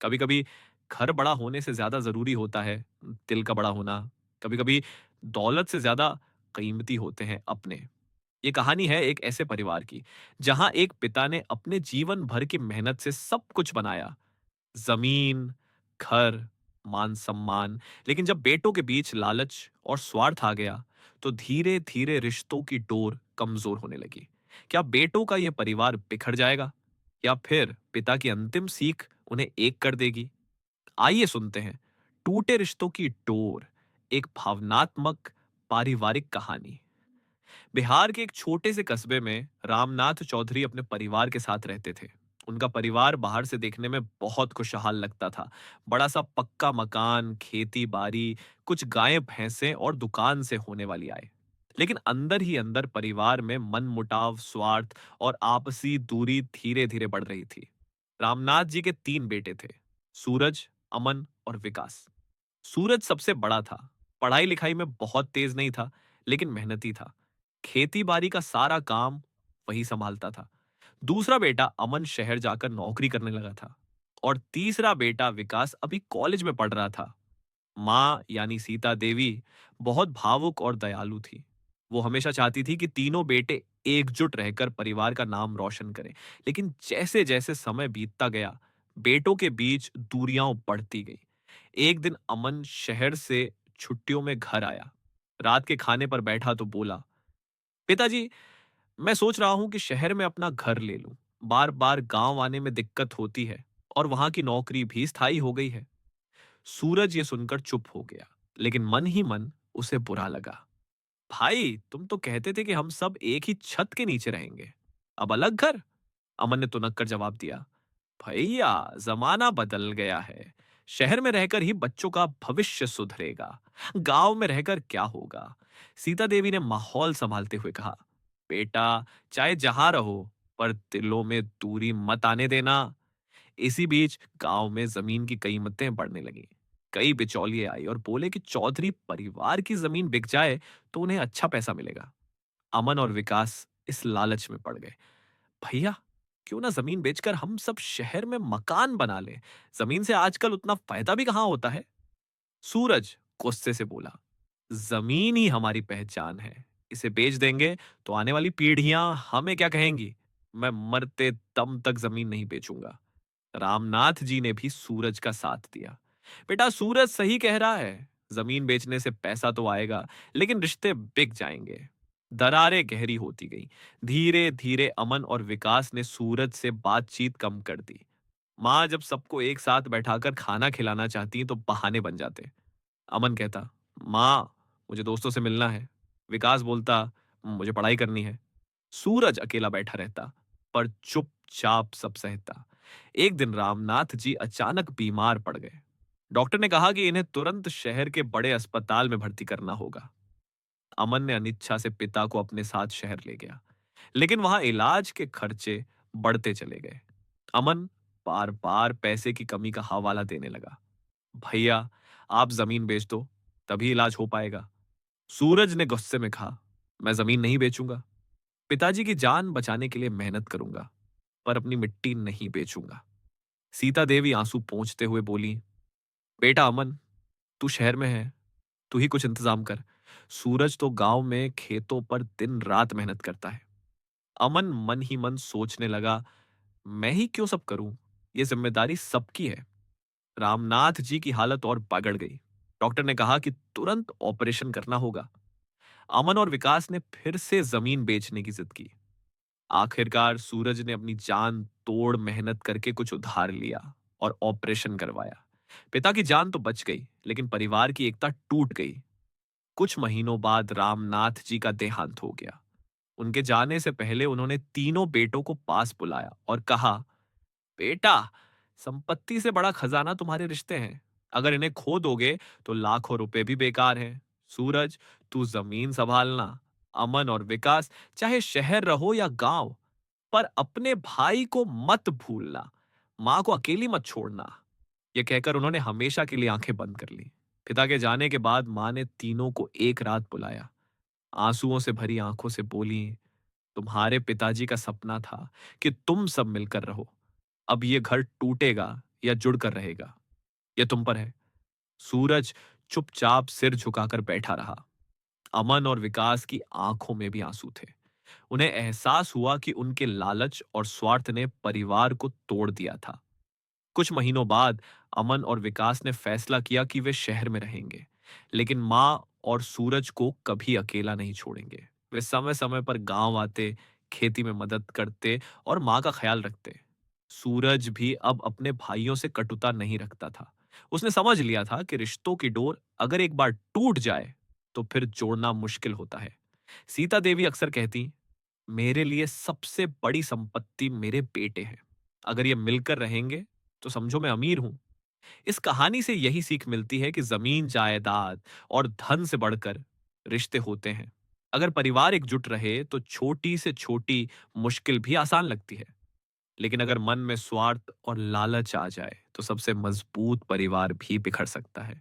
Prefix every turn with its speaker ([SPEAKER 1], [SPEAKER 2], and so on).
[SPEAKER 1] कभी कभी घर बड़ा होने से ज्यादा जरूरी होता है दिल का बड़ा होना। कभी कभी दौलत से ज्यादा कीमती होते हैं अपने। ये कहानी है एक ऐसे परिवार की जहां एक पिता ने अपने जीवन भर की मेहनत से सब कुछ बनाया, जमीन, घर, मान सम्मान। लेकिन जब बेटों के बीच लालच और स्वार्थ आ गया तो धीरे धीरे रिश्तों की डोर कमजोर होने लगी। क्या बेटों का यह परिवार बिखर जाएगा या फिर पिता की अंतिम सीख उन्हें एक कर देगी? आइए सुनते हैं टूटे रिश्तों की डोर, एक भावनात्मक पारिवारिक कहानी। बिहार के एक छोटे से कस्बे में रामनाथ चौधरी अपने परिवार के साथ रहते थे। उनका परिवार बाहर से देखने में बहुत खुशहाल लगता था। बड़ा सा पक्का मकान, खेती बाड़ी, कुछ गायें भैंसें और दुकान से होने वाली आय। लेकिन अंदर ही अंदर परिवार में मनमुटाव, स्वार्थ और आपसी दूरी धीरे धीरे बढ़ रही थी। रामनाथ जी के 3 बेटे थे, सूरज, अमन और विकास। सूरज सबसे बड़ा था। पढ़ाई लिखाई में बहुत तेज नहीं था, लेकिन मेहनती था। खेती बाड़ी का सारा काम वही संभालता था। दूसरा बेटा अमन शहर जाकर नौकरी करने लगा था और तीसरा बेटा विकास अभी कॉलेज में पढ़ रहा था। माँ यानी सीता देवी बहुत भावुक और दयालु थी। वो हमेशा चाहती थी कि तीनों बेटे एकजुट रहकर परिवार का नाम रोशन करें। लेकिन जैसे जैसे समय बीतता गया, बेटों के बीच दूरियां बढ़ती गई। एक दिन अमन शहर से छुट्टियों में घर आया। रात के खाने पर बैठा तो बोला, पिताजी, मैं सोच रहा हूं कि शहर में अपना घर ले लूं। बार बार गांव आने में दिक्कत होती है और वहां की नौकरी भी स्थायी हो गई है। सूरज ये सुनकर चुप हो गया, लेकिन मन ही मन उसे बुरा लगा। भाई, तुम तो कहते थे कि हम सब एक ही छत के नीचे रहेंगे, अब अलग घर? अमन ने तुनक कर जवाब दिया, भैया, जमाना बदल गया है। शहर में रहकर ही बच्चों का भविष्य सुधरेगा, गांव में रहकर क्या होगा? सीता देवी ने माहौल संभालते हुए कहा, बेटा, चाहे जहां रहो, पर दिलों में दूरी मत आने देना। इसी बीच गांव में जमीन की कीमतें बढ़ने लगी। कई बिचौलिए आई और बोले कि चौधरी परिवार की जमीन बिक जाए तो उन्हें अच्छा पैसा मिलेगा। अमन और विकास इस लालच में पड़ गए। भैया, क्यों ना जमीन बेचकर हम सब शहर में मकान बना लें? जमीन से आजकल उतना फायदा भी कहां होता है। सूरज गुस्से से बोला, जमीन ही हमारी पहचान है। इसे बेच देंगे तो आने वाली पीढ़ियां हमें क्या कहेंगी? मैं मरते दम तक जमीन नहीं बेचूंगा। रामनाथ जी ने भी सूरज का साथ दिया। बेटा, सूरज सही कह रहा है। जमीन बेचने से पैसा तो आएगा, लेकिन रिश्ते बिक जाएंगे। दरारें गहरी होती गई। धीरे धीरे अमन और विकास ने सूरज से बातचीत कम कर दी। माँ जब सबको एक साथ बैठाकर खाना खिलाना चाहती तो बहाने बन जाते। अमन कहता, माँ, मुझे दोस्तों से मिलना है। विकास बोलता, मुझे पढ़ाई करनी है। सूरज अकेला बैठा रहता, पर चुपचाप सब सहता। एक दिन रामनाथ जी अचानक बीमार पड़ गए। डॉक्टर ने कहा कि इन्हें तुरंत शहर के बड़े अस्पताल में भर्ती करना होगा। अमन ने अनिच्छा से पिता को अपने साथ शहर ले गया, लेकिन वहां इलाज के खर्चे बढ़ते चले गए। अमन बार बार पैसे की कमी का हवाला देने लगा। भैया, आप जमीन बेच दो, तभी इलाज हो पाएगा। सूरज ने गुस्से में कहा, मैं जमीन नहीं बेचूंगा। पिताजी की जान बचाने के लिए मेहनत करूंगा, पर अपनी मिट्टी नहीं बेचूंगा। सीता देवी आंसू पोंछते हुए बोली, बेटा अमन, तू शहर में है, तू ही कुछ इंतजाम कर। सूरज तो गांव में खेतों पर दिन रात मेहनत करता है। अमन मन ही मन सोचने लगा, मैं ही क्यों सब करूं? ये जिम्मेदारी सबकी है। रामनाथ जी की हालत और बिगड़ गई। डॉक्टर ने कहा कि तुरंत ऑपरेशन करना होगा। अमन और विकास ने फिर से जमीन बेचने की जिद की। आखिरकार सूरज ने अपनी जान तोड़ मेहनत करके कुछ उधार लिया और ऑपरेशन करवाया। पिता की जान तो बच गई, लेकिन परिवार की एकता टूट गई। कुछ महीनों बाद रामनाथ जी का देहांत हो गया। उनके जाने से पहले उन्होंने तीनों बेटों को पास बुलाया और कहा, बेटा, संपत्ति से बड़ा खजाना तुम्हारे रिश्ते हैं। अगर इन्हें खो दोगे तो लाखों रुपए भी बेकार हैं। सूरज, तू जमीन संभालना। अमन और विकास, चाहे शहर रहो या गांव, पर अपने भाई को मत भूलना। मां को अकेली मत छोड़ना। यह कहकर उन्होंने हमेशा के लिए आंखें बंद कर ली। पिता के जाने के बाद मां ने तीनों को एक रात बुलाया। आंसुओं से भरी आंखों से बोली, तुम्हारे पिताजी का सपना था कि तुम सब मिलकर रहो। अब ये घर टूटेगा, या जुड़कर रहेगा, ये तुम पर है। सूरज चुपचाप सिर झुकाकर बैठा रहा। अमन और विकास की आंखों में भी आंसू थे। उन्हें एहसास हुआ कि उनके लालच और स्वार्थ ने परिवार को तोड़ दिया था। कुछ महीनों बाद अमन और विकास ने फैसला किया कि वे शहर में रहेंगे, लेकिन माँ और सूरज को कभी अकेला नहीं छोड़ेंगे। वे समय समय पर गांव आते, खेती में मदद करते और माँ का ख्याल रखते। सूरज भी अब अपने भाइयों से कटुता नहीं रखता था। उसने समझ लिया था कि रिश्तों की डोर अगर एक बार टूट जाए तो फिर जोड़ना मुश्किल होता है। सीता देवी अक्सर कहती, मेरे लिए सबसे बड़ी संपत्ति मेरे बेटे हैं। अगर ये मिलकर रहेंगे तो समझो मैं अमीर हूं। इस कहानी से यही सीख मिलती है कि जमीन जायदाद और धन से बढ़कर रिश्ते होते हैं। अगर परिवार एकजुट रहे तो छोटी से छोटी मुश्किल भी आसान लगती है, लेकिन अगर मन में स्वार्थ और लालच आ जाए तो सबसे मजबूत परिवार भी बिखर सकता है।